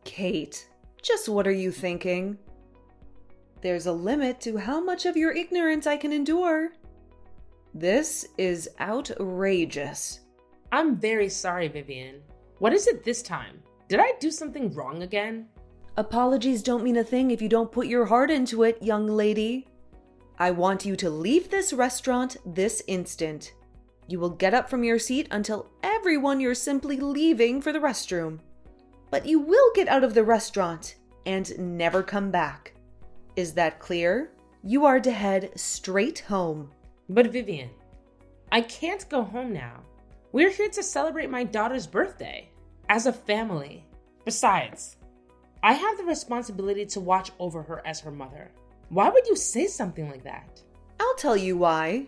Kate, just what are you thinking? There's a limit to how much of your ignorance I can endure. This is outrageous. I'm very sorry, Vivian. What is it this time? Did I do something wrong again? Apologies don't mean a thing if you don't put your heart into it, young lady. I want you to leave this restaurant this instant. You will get up from your seat and tell everyone you're simply leaving for the restroom. But you will get out of the restaurant and never come back. Is that clear? You are to head straight home. But Vivian, I can't go home now. We're here to celebrate my daughter's birthday as a family. Besides, I have the responsibility to watch over her as her mother. Why would you say something like that? I'll tell you why.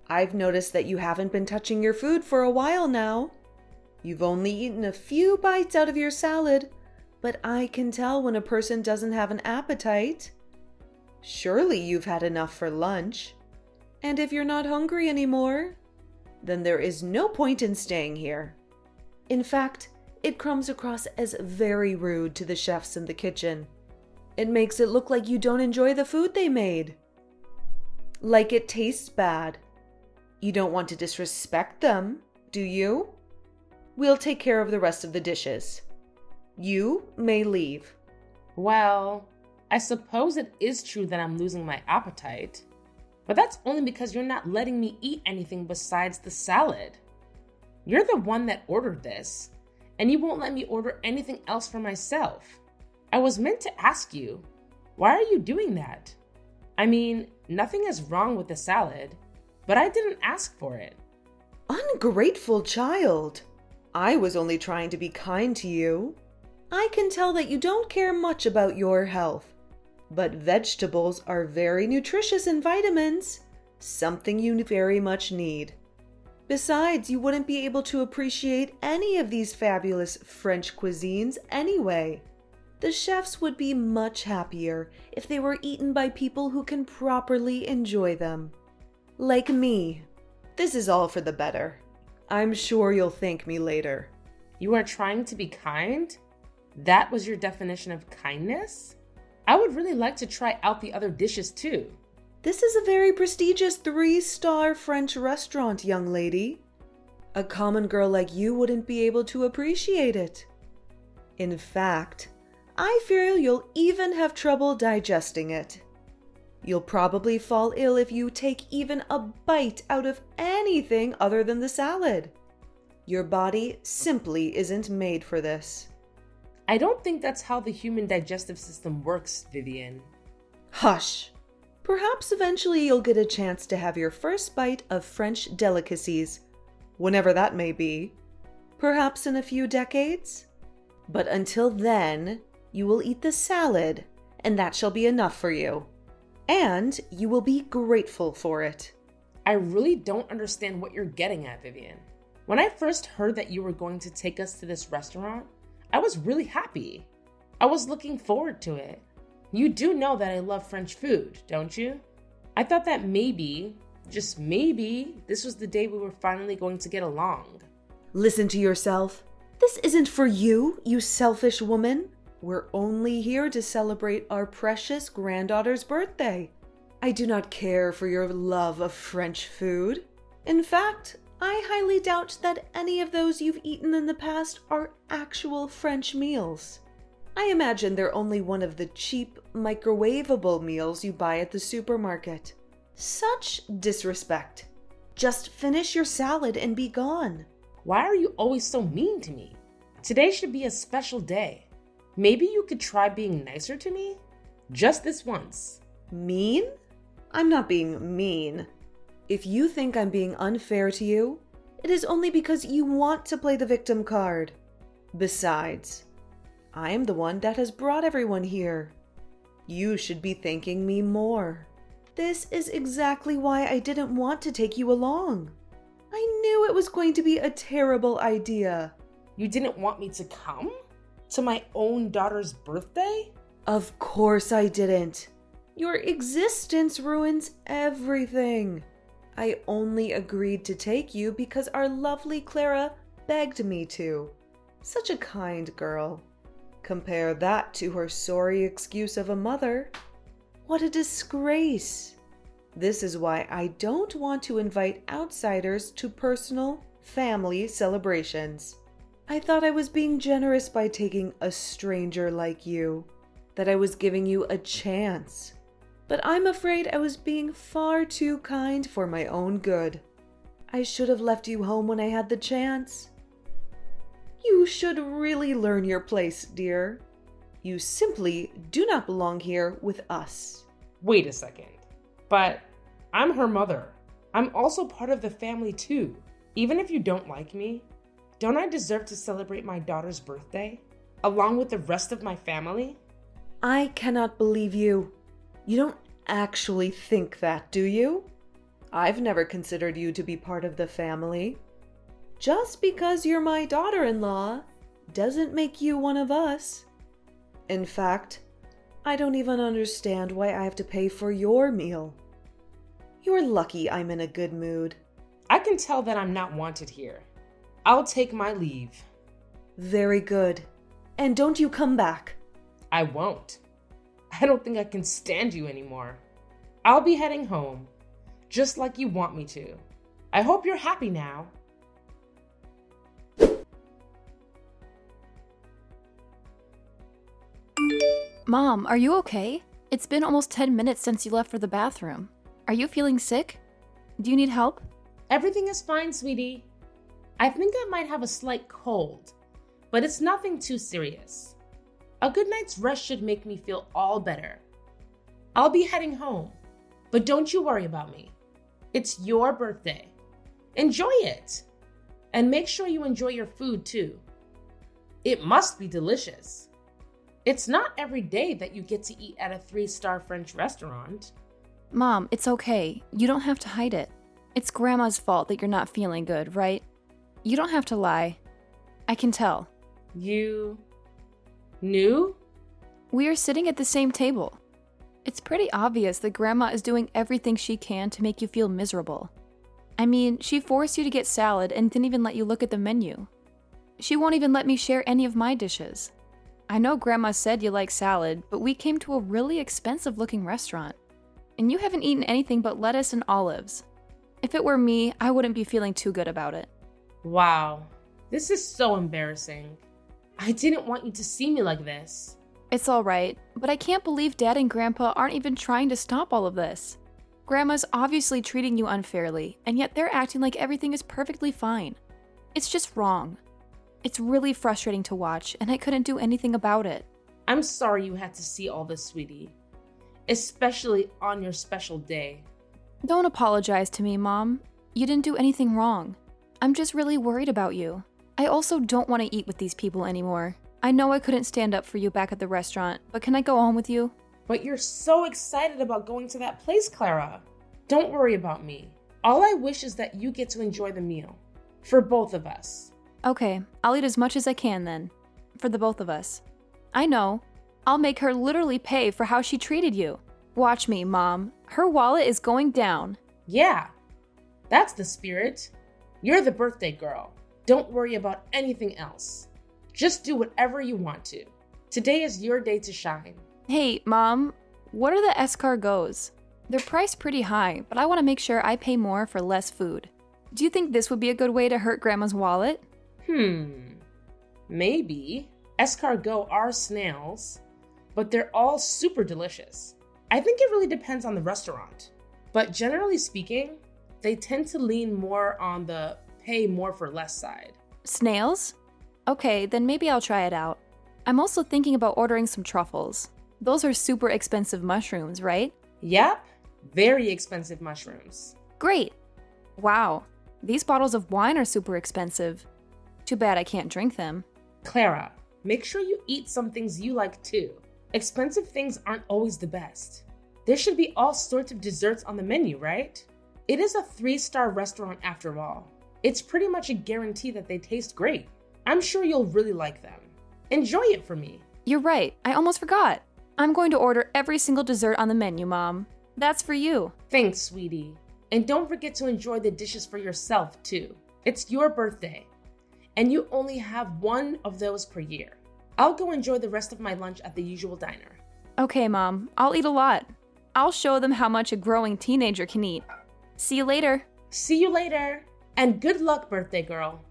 I've noticed that you haven't been touching your food for a while now. You've only eaten a few bites out of your salad, but I can tell when a person doesn't have an appetite. Surely you've had enough for lunch. And if you're not hungry anymore, then there is no point in staying here. In fact, it comes across as very rude to the chefs in the kitchen. It makes it look like you don't enjoy the food they made. Like it tastes bad. You don't want to disrespect them, do you? We'll take care of the rest of the dishes. You may leave. Well, I suppose it is true that I'm losing my appetite. But that's only because you're not letting me eat anything besides the salad. You're the one that ordered this, and you won't let me order anything else for myself. I was meant to ask you, why are you doing that? I mean, nothing is wrong with the salad, but I didn't ask for it. Ungrateful child. I was only trying to be kind to you. I can tell that you don't care much about your health, but vegetables are very nutritious in vitamins, something you very much need. Besides, you wouldn't be able to appreciate any of these fabulous French cuisines anyway. The chefs would be much happier if they were eaten by people who can properly enjoy them. Like me. This is all for the better. I'm sure you'll thank me later. You are trying to be kind? That was your definition of kindness? I would really like to try out the other dishes too. This is a very prestigious 3-star French restaurant, young lady. A common girl like you wouldn't be able to appreciate it. In fact, I fear you'll even have trouble digesting it. You'll probably fall ill if you take even a bite out of anything other than the salad. Your body simply isn't made for this. I don't think that's how the human digestive system works, Vivian. Hush! Perhaps eventually you'll get a chance to have your first bite of French delicacies, whenever that may be. Perhaps in a few decades? But until then, you will eat the salad, and that shall be enough for you. And you will be grateful for it. I really don't understand what you're getting at, Vivian. When I first heard that you were going to take us to this restaurant, I was really happy. I was looking forward to it. You do know that I love French food, don't you? I thought that maybe, just maybe, this was the day we were finally going to get along. Listen to yourself. This isn't for you, you selfish woman. We're only here to celebrate our precious granddaughter's birthday. I do not care for your love of French food. In fact, I highly doubt that any of those you've eaten in the past are actual French meals. I imagine they're only one of the cheap, microwavable meals you buy at the supermarket. Such disrespect. Just finish your salad and be gone. Why are you always so mean to me? Today should be a special day. Maybe you could try being nicer to me? Just this once. Mean? I'm not being mean. If you think I'm being unfair to you, it is only because you want to play the victim card. Besides, I am the one that has brought everyone here. You should be thanking me more. This is exactly why I didn't want to take you along. I knew it was going to be a terrible idea. You didn't want me to come? To my own daughter's birthday? Of course I didn't. Your existence ruins everything. I only agreed to take you because our lovely Clara begged me to. Such a kind girl. Compare that to her sorry excuse of a mother. What a disgrace! This is why I don't want to invite outsiders to personal, family celebrations. I thought I was being generous by taking a stranger like you, that I was giving you a chance. But I'm afraid I was being far too kind for my own good. I should have left you home when I had the chance. You should really learn your place, dear. You simply do not belong here with us. Wait a second. But I'm her mother. I'm also part of the family too. Even if you don't like me, don't I deserve to celebrate my daughter's birthday along with the rest of my family? I cannot believe you. You don't actually think that, do you? I've never considered you to be part of the family. Just because you're my daughter-in-law doesn't make you one of us. In fact, I don't even understand why I have to pay for your meal. You're lucky I'm in a good mood. I can tell that I'm not wanted here. I'll take my leave. Very good. And don't you come back. I won't. I don't think I can stand you anymore. I'll be heading home, just like you want me to. I hope you're happy now. Mom, are you okay? It's been almost 10 minutes since you left for the bathroom. Are you feeling sick? Do you need help? Everything is fine, sweetie. I think I might have a slight cold, but it's nothing too serious. A good night's rest should make me feel all better. I'll be heading home, but don't you worry about me. It's your birthday. Enjoy it. And make sure you enjoy your food too. It must be delicious. It's not every day that you get to eat at a 3-star French restaurant. Mom, it's okay. You don't have to hide it. It's Grandma's fault that you're not feeling good, right? You don't have to lie. I can tell. You knew? We are sitting at the same table. It's pretty obvious that Grandma is doing everything she can to make you feel miserable. I mean, she forced you to get salad and didn't even let you look at the menu. She won't even let me share any of my dishes. I know Grandma said you like salad, but we came to a really expensive-looking restaurant. And you haven't eaten anything but lettuce and olives. If it were me, I wouldn't be feeling too good about it. Wow, this is so embarrassing. I didn't want you to see me like this. It's alright, but I can't believe Dad and Grandpa aren't even trying to stop all of this. Grandma's obviously treating you unfairly, and yet they're acting like everything is perfectly fine. It's just wrong. It's really frustrating to watch, and I couldn't do anything about it. I'm sorry you had to see all this, sweetie. Especially on your special day. Don't apologize to me, Mom. You didn't do anything wrong. I'm just really worried about you. I also don't want to eat with these people anymore. I know I couldn't stand up for you back at the restaurant, but can I go home with you? But you're so excited about going to that place, Clara. Don't worry about me. All I wish is that you get to enjoy the meal. For both of us. Okay, I'll eat as much as I can then. For the both of us. I know. I'll make her literally pay for how she treated you. Watch me, Mom. Her wallet is going down. Yeah, that's the spirit. You're the birthday girl. Don't worry about anything else. Just do whatever you want to. Today is your day to shine. Hey, Mom, what are the escargots? They're priced pretty high, but I want to make sure I pay more for less food. Do you think this would be a good way to hurt Grandma's wallet? Maybe. Escargot are snails, but they're all super delicious. I think it really depends on the restaurant. But generally speaking, they tend to lean more on the pay more for less side. Snails? Okay, then maybe I'll try it out. I'm also thinking about ordering some truffles. Those are super expensive mushrooms, right? Yep, very expensive mushrooms. Great! Wow, these bottles of wine are super expensive. Too bad I can't drink them. Clara, make sure you eat some things you like too. Expensive things aren't always the best. There should be all sorts of desserts on the menu, right? It is a 3-star restaurant after all. It's pretty much a guarantee that they taste great. I'm sure you'll really like them. Enjoy it for me. You're right, I almost forgot. I'm going to order every single dessert on the menu, Mom. That's for you. Thanks, sweetie. And don't forget to enjoy the dishes for yourself too. It's your birthday, and you only have one of those per year. I'll go enjoy the rest of my lunch at the usual diner. Okay, Mom, I'll eat a lot. I'll show them how much a growing teenager can eat. See you later. See you later. And good luck, birthday girl.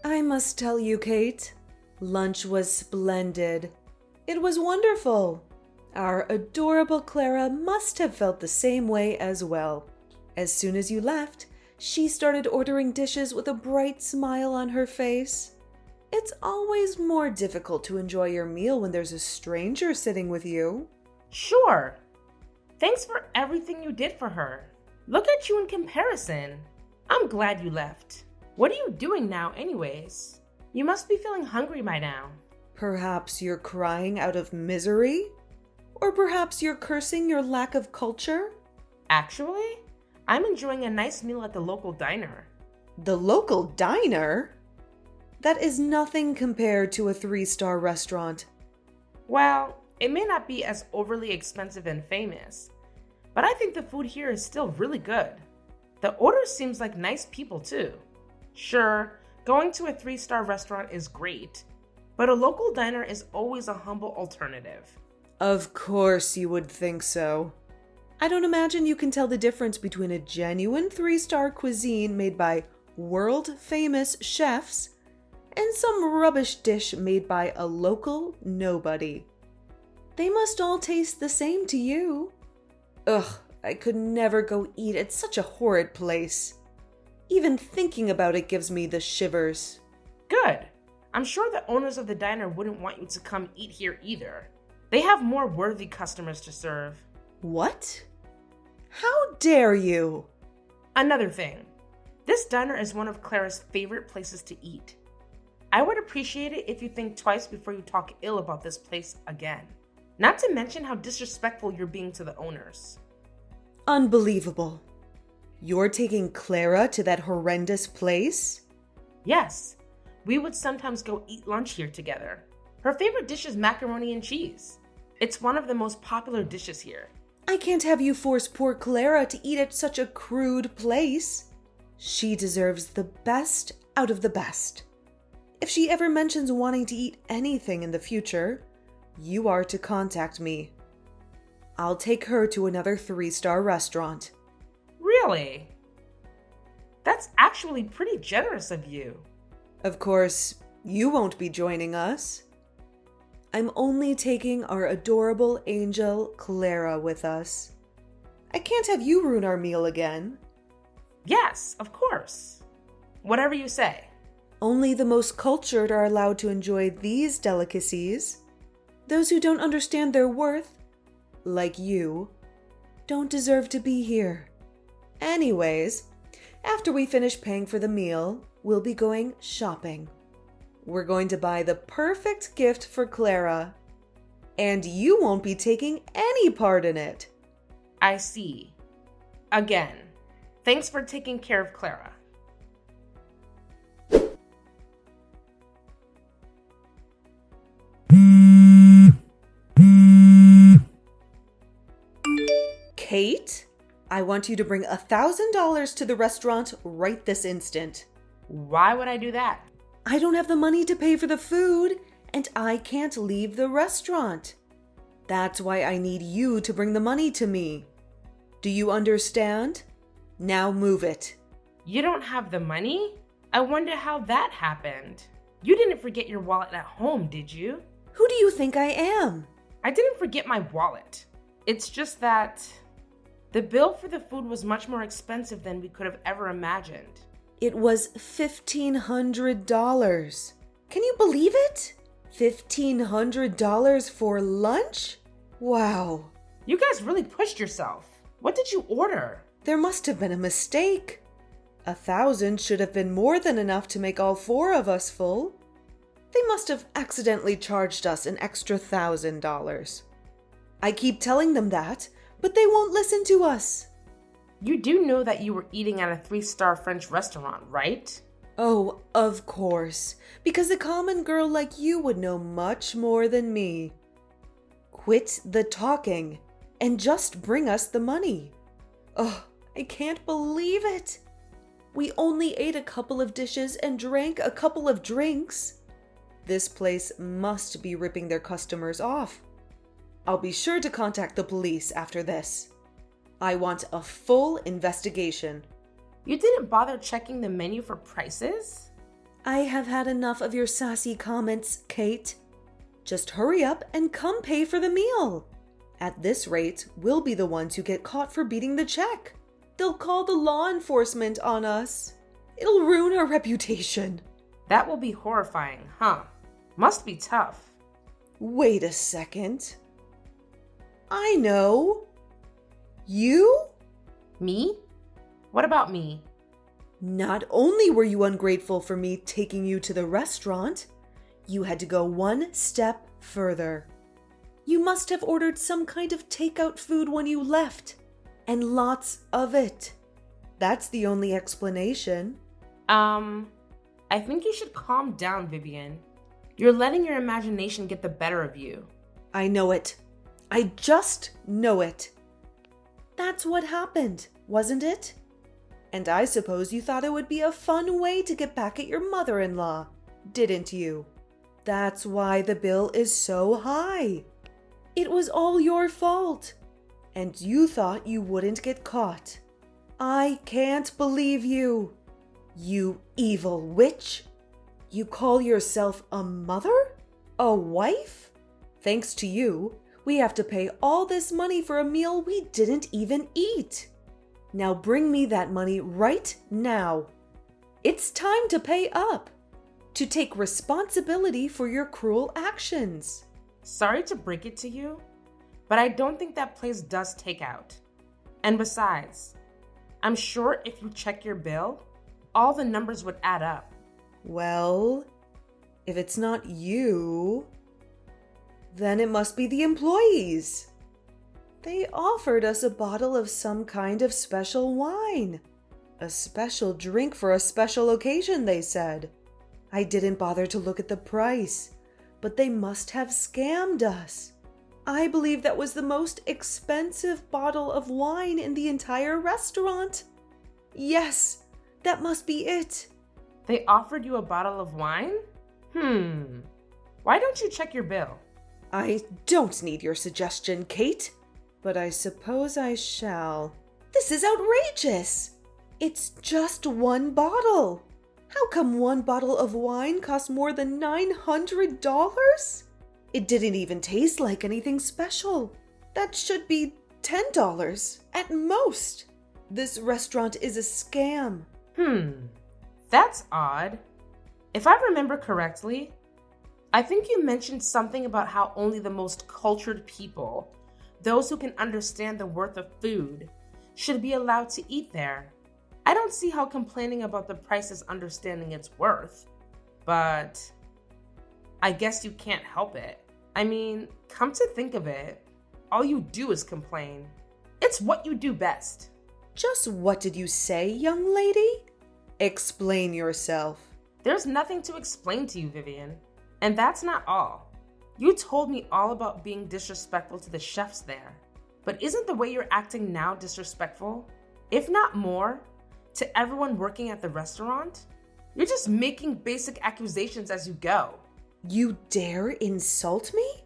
I must tell you, Kate, lunch was splendid. It was wonderful. Our adorable Clara must have felt the same way as well. As soon as you left, she started ordering dishes with a bright smile on her face. It's always more difficult to enjoy your meal when there's a stranger sitting with you. Sure. Thanks for everything you did for her. Look at you in comparison. I'm glad you left. What are you doing now anyways? You must be feeling hungry by now. Perhaps you're crying out of misery? Or perhaps you're cursing your lack of culture? Actually, I'm enjoying a nice meal at the local diner. The local diner? That is nothing compared to a 3-star restaurant. Well, it may not be as overly expensive and famous, but I think the food here is still really good. The order seems like nice people too. Sure, going to a 3-star restaurant is great, but a local diner is always a humble alternative. Of course you would think so. I don't imagine you can tell the difference between a genuine 3-star cuisine made by world-famous chefs and some rubbish dish made by a local nobody. They must all taste the same to you. Ugh, I could never go eat at such a horrid place. Even thinking about it gives me the shivers. Good. I'm sure the owners of the diner wouldn't want you to come eat here either. They have more worthy customers to serve. What? How dare you? Another thing. This diner is one of Clara's favorite places to eat. I would appreciate it if you think twice before you talk ill about this place again. Not to mention how disrespectful you're being to the owners. Unbelievable. You're taking Clara to that horrendous place? Yes, we would sometimes go eat lunch here together. Her favorite dish is macaroni and cheese. It's one of the most popular dishes here. I can't have you force poor Clara to eat at such a crude place. She deserves the best out of the best. If she ever mentions wanting to eat anything in the future, you are to contact me. I'll take her to another 3-star restaurant. Really? That's actually pretty generous of you. Of course, you won't be joining us. I'm only taking our adorable angel Clara with us. I can't have you ruin our meal again. Yes, of course. Whatever you say. Only the most cultured are allowed to enjoy these delicacies. Those who don't understand their worth, like you, don't deserve to be here. Anyways, after we finish paying for the meal, we'll be going shopping. We're going to buy the perfect gift for Clara, and you won't be taking any part in it. I see. Again, thanks for taking care of Clara. Kate, I want you to bring $1,000 to the restaurant right this instant. Why would I do that? I don't have the money to pay for the food, and I can't leave the restaurant. That's why I need you to bring the money to me. Do you understand? Now move it. You don't have the money? I wonder how that happened. You didn't forget your wallet at home, did you? Who do you think I am? I didn't forget my wallet. It's just that the bill for the food was much more expensive than we could have ever imagined. It was $1,500. Can you believe it? $1,500 for lunch? Wow. You guys really pushed yourself. What did you order? There must have been a mistake. 1,000 should have been more than enough to make all 4 of us full. They must have accidentally charged us an extra $1,000. I keep telling them that, but they won't listen to us. You do know that you were eating at a 3-star French restaurant, right? Oh, of course, because a common girl like you would know much more than me. Quit the talking and just bring us the money. Oh, I can't believe it. We only ate a couple of dishes and drank a couple of drinks. This place must be ripping their customers off. I'll be sure to contact the police after this. I want a full investigation. You didn't bother checking the menu for prices? I have had enough of your sassy comments, Kate. Just hurry up and come pay for the meal. At this rate, we'll be the ones who get caught for beating the check. They'll call the law enforcement on us. It'll ruin our reputation. That will be horrifying, huh? Must be tough. Wait a second. I know. You? Me? What about me? Not only were you ungrateful for me taking you to the restaurant, you had to go one step further. You must have ordered some kind of takeout food when you left, and lots of it. That's the only explanation. I think you should calm down, Vivian. You're letting your imagination get the better of you. I know it. I just know it. That's what happened, wasn't it? And I suppose you thought it would be a fun way to get back at your mother-in-law, didn't you? That's why the bill is so high. It was all your fault. And you thought you wouldn't get caught. I can't believe you. You evil witch. You call yourself a mother? A wife? Thanks to you, we have to pay all this money for a meal we didn't even eat. Now bring me that money right now. It's time to pay up. To take responsibility for your cruel actions. Sorry to break it to you, but I don't think that place does takeout. And besides, I'm sure if you check your bill, all the numbers would add up. Well, if it's not you, then it must be the employees. They offered us a bottle of some kind of special wine. A special drink for a special occasion, they said. I didn't bother to look at the price, but they must have scammed us. I believe that was the most expensive bottle of wine in the entire restaurant. Yes, that must be it. They offered you a bottle of wine? Why don't you check your bill? I don't need your suggestion, Kate, but I suppose I shall. This is outrageous. It's just one bottle. How come one bottle of wine costs more than $900? It didn't even taste like anything special. That should be $10 at most. This restaurant is a scam. That's odd. If I remember correctly, I think you mentioned something about how only the most cultured people, those who can understand the worth of food, should be allowed to eat there. I don't see how complaining about the price is understanding its worth, but I guess you can't help it. I mean, come to think of it, all you do is complain. It's what you do best. Just what did you say, young lady? Explain yourself. There's nothing to explain to you, Vivian. And that's not all. You told me all about being disrespectful to the chefs there. But isn't the way you're acting now disrespectful? If not more, to everyone working at the restaurant? You're just making basic accusations as you go. You dare insult me?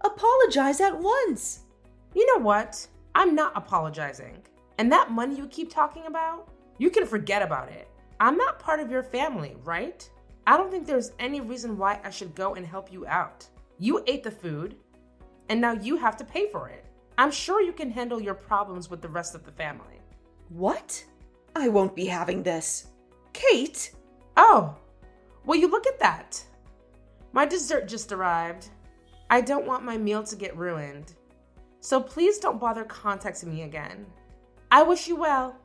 Apologize at once. You know what? I'm not apologizing. And that money you keep talking about, you can forget about it. I'm not part of your family, right? I don't think there's any reason why I should go and help you out. You ate the food, and now you have to pay for it. I'm sure you can handle your problems with the rest of the family. What? I won't be having this. Kate! Oh, will you look at that? My dessert just arrived. I don't want my meal to get ruined. So please don't bother contacting me again. I wish you well.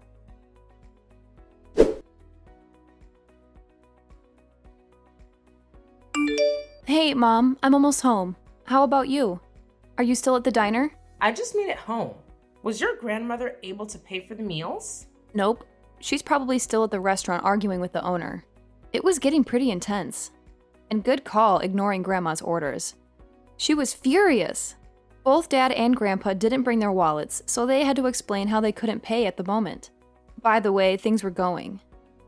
Hey, Mom, I'm almost home. How about you? Are you still at the diner? I just made it home. Was your grandmother able to pay for the meals? Nope. She's probably still at the restaurant arguing with the owner. It was getting pretty intense. And good call ignoring Grandma's orders. She was furious. Both Dad and Grandpa didn't bring their wallets, so they had to explain how they couldn't pay at the moment. By the way things were going.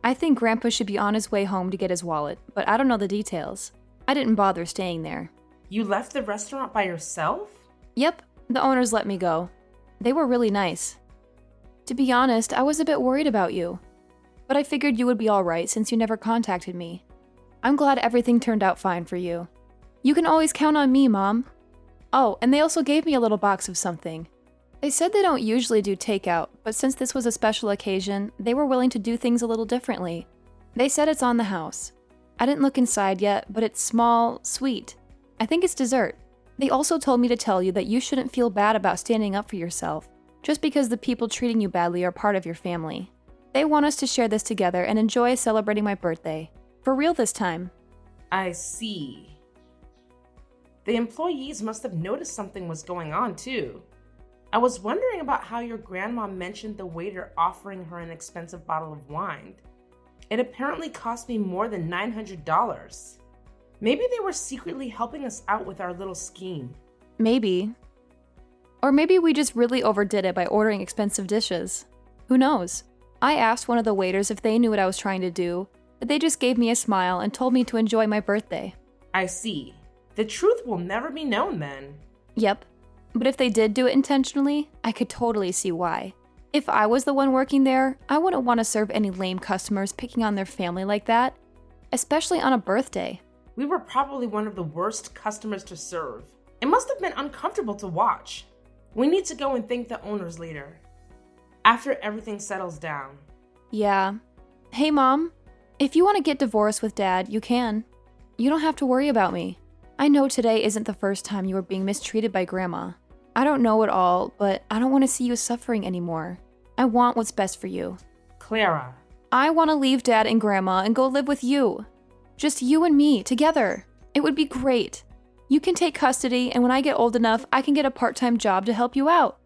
I think Grandpa should be on his way home to get his wallet, but I don't know the details. I didn't bother staying there. You left the restaurant by yourself? Yep, the owners let me go. They were really nice. To be honest, I was a bit worried about you. But I figured you would be alright since you never contacted me. I'm glad everything turned out fine for you. You can always count on me, Mom. Oh, and they also gave me a little box of something. They said they don't usually do takeout, but since this was a special occasion, they were willing to do things a little differently. They said it's on the house. I didn't look inside yet, but it's small, sweet. I think it's dessert. They also told me to tell you that you shouldn't feel bad about standing up for yourself, just because the people treating you badly are part of your family. They want us to share this together and enjoy celebrating my birthday. For real this time. I see. The employees must have noticed something was going on too. I was wondering about how your grandma mentioned the waiter offering her an expensive bottle of wine. It apparently cost me more than $900. Maybe they were secretly helping us out with our little scheme. Maybe. Or maybe we just really overdid it by ordering expensive dishes. Who knows? I asked one of the waiters if they knew what I was trying to do, but they just gave me a smile and told me to enjoy my birthday. I see. The truth will never be known then. Yep. But if they did do it intentionally, I could totally see why. If I was the one working there, I wouldn't want to serve any lame customers picking on their family like that, especially on a birthday. We were probably one of the worst customers to serve. It must have been uncomfortable to watch. We need to go and thank the owners later, after everything settles down. Yeah. Hey, Mom. If you want to get divorced with Dad, you can. You don't have to worry about me. I know today isn't the first time you were being mistreated by Grandma. I don't know it all, but I don't want to see you suffering anymore. I want what's best for you. Clara. I want to leave Dad and Grandma and go live with you. Just you and me, together. It would be great. You can take custody, and when I get old enough, I can get a part-time job to help you out.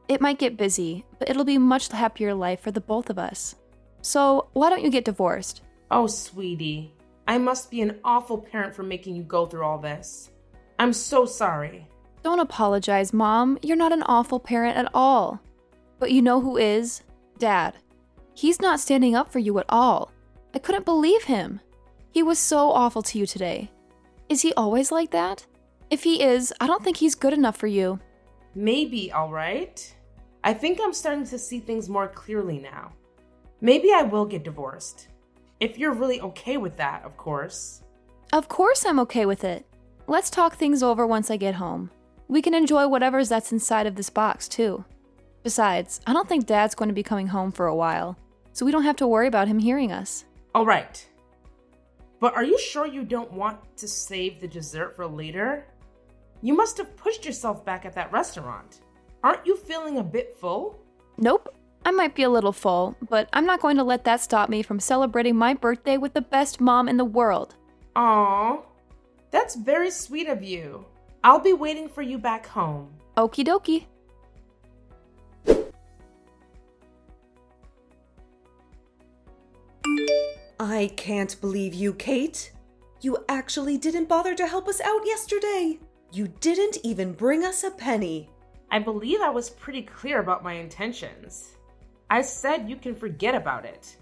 It might get busy, but it'll be a much happier life for the both of us. So, why don't you get divorced? Oh, sweetie. I must be an awful parent for making you go through all this. I'm so sorry. Don't apologize, Mom. You're not an awful parent at all. But you know who is? Dad. He's not standing up for you at all. I couldn't believe him. He was so awful to you today. Is he always like that? If he is, I don't think he's good enough for you. Maybe, all right. I think I'm starting to see things more clearly now. Maybe I will get divorced. If you're really okay with that, of course. Of course I'm okay with it. Let's talk things over once I get home. We can enjoy whatever's that's inside of this box, too. Besides, I don't think Dad's going to be coming home for a while, so we don't have to worry about him hearing us. All right. But are you sure you don't want to save the dessert for later? You must have pushed yourself back at that restaurant. Aren't you feeling a bit full? Nope. I might be a little full, but I'm not going to let that stop me from celebrating my birthday with the best mom in the world. Aww. That's very sweet of you. I'll be waiting for you back home. Okie dokie. I can't believe you, Kate. You actually didn't bother to help us out yesterday. You didn't even bring us a penny. I believe I was pretty clear about my intentions. I said you can forget about it.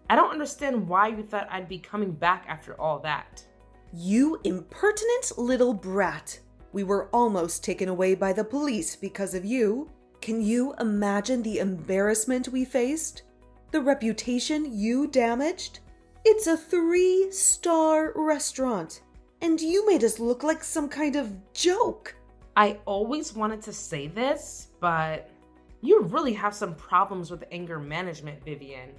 I don't understand why you thought I'd be coming back after all that. You impertinent little brat. We were almost taken away by the police because of you. Can you imagine the embarrassment we faced? The reputation you damaged? It's a 3-star restaurant, and you made us look like some kind of joke. I always wanted to say this, but you really have some problems with anger management, Vivian.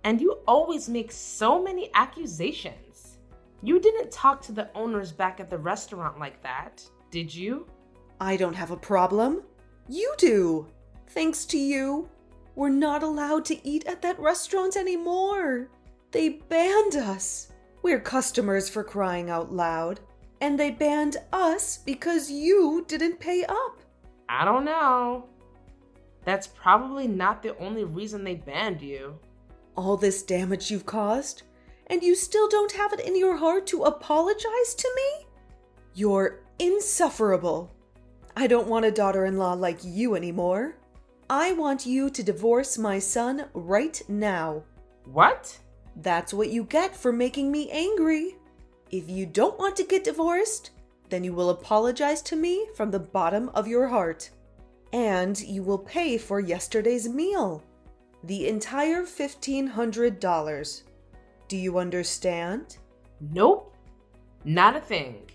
And you always make so many accusations. You didn't talk to the owners back at the restaurant like that, did you? I don't have a problem. You do. Thanks to you, we're not allowed to eat at that restaurant anymore. They banned us. We're customers for crying out loud. And they banned us because you didn't pay up. I don't know. That's probably not the only reason they banned you. All this damage you've caused, and you still don't have it in your heart to apologize to me? You're insufferable. I don't want a daughter-in-law like you anymore. I want you to divorce my son right now. What? That's what you get for making me angry. If you don't want to get divorced, then you will apologize to me from the bottom of your heart. And you will pay for yesterday's meal. The entire $1,500. Do you understand? Nope, not a thing.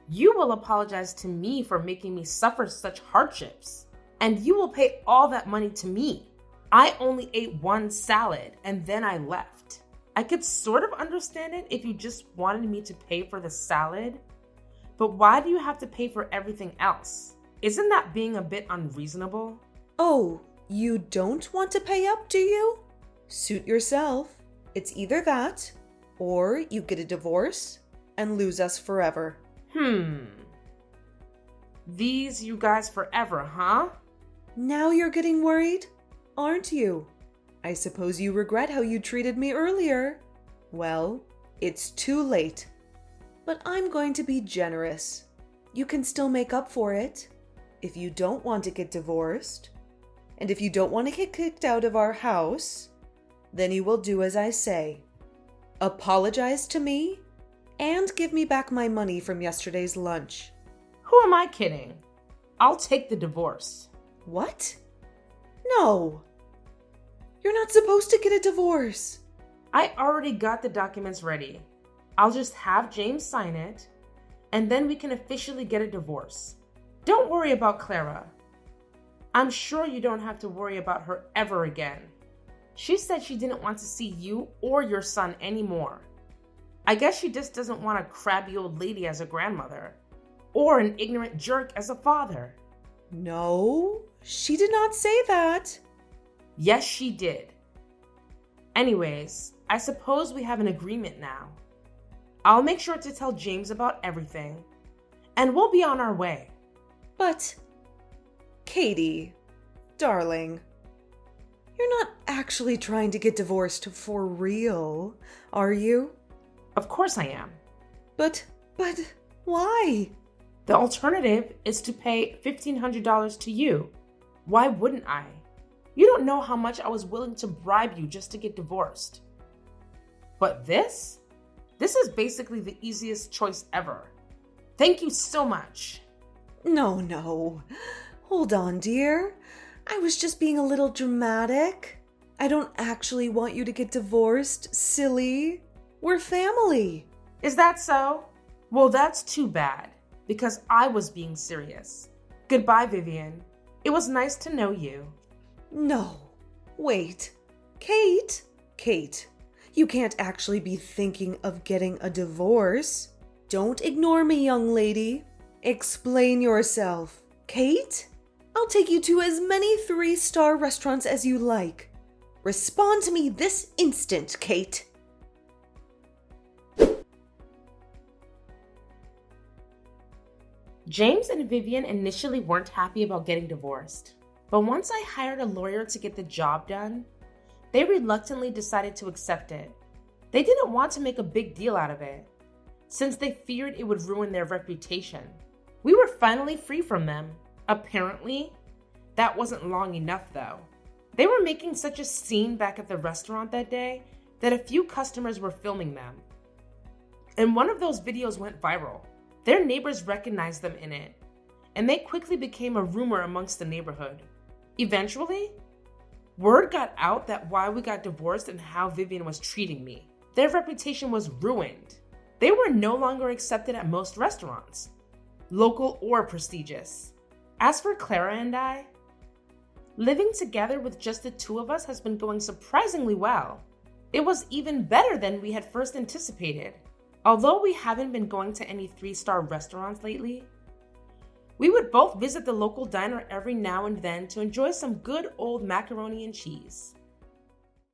You will apologize to me for making me suffer such hardships. And you will pay all that money to me. I only ate one salad and then I left. I could sort of understand it if you just wanted me to pay for the salad. But why do you have to pay for everything else? Isn't that being a bit unreasonable? Oh, you don't want to pay up, do you? Suit yourself. It's either that, or you get a divorce and lose us forever. These you guys forever, huh? Now you're getting worried, aren't you? I suppose you regret how you treated me earlier. Well, it's too late. But I'm going to be generous. You can still make up for it. If you don't want to get divorced, and if you don't want to get kicked out of our house, then you will do as I say. Apologize to me and give me back my money from yesterday's lunch. Who am I kidding? I'll take the divorce. What? No. You're not supposed to get a divorce. I already got the documents ready. I'll just have James sign it, and then we can officially get a divorce. Don't worry about Clara. I'm sure you don't have to worry about her ever again. She said she didn't want to see you or your son anymore. I guess she just doesn't want a crabby old lady as a grandmother, or an ignorant jerk as a father. No, she did not say that. Yes, she did. Anyways, I suppose we have an agreement now. I'll make sure to tell James about everything, and we'll be on our way. But, Katie, darling, you're not actually trying to get divorced for real, are you? Of course I am. But, why? The alternative is to pay $1,500 to you. Why wouldn't I? You don't know how much I was willing to bribe you just to get divorced. But this is basically the easiest choice ever. Thank you so much. No. Hold on, dear. I was just being a little dramatic. I don't actually want you to get divorced, silly. We're family. Is that so? Well, that's too bad, because I was being serious. Goodbye, Vivian. It was nice to know you. No. Wait. Kate, you can't actually be thinking of getting a divorce. Don't ignore me, young lady. Explain yourself. Kate, I'll take you to as many 3-star restaurants as you like. Respond to me this instant, Kate. James and Vivian initially weren't happy about getting divorced, but once I hired a lawyer to get the job done, they reluctantly decided to accept it. They didn't want to make a big deal out of it, since they feared it would ruin their reputation. We were finally free from them. Apparently, that wasn't long enough though. They were making such a scene back at the restaurant that day that a few customers were filming them. And one of those videos went viral. Their neighbors recognized them in it, and they quickly became a rumor amongst the neighborhood. Eventually, word got out that why we got divorced and how Vivian was treating me. Their reputation was ruined. They were no longer accepted at most restaurants, local or prestigious. As for Clara and I, living together with just the two of us has been going surprisingly well. It was even better than we had first anticipated. Although we haven't been going to any 3-star restaurants lately, we would both visit the local diner every now and then to enjoy some good old macaroni and cheese.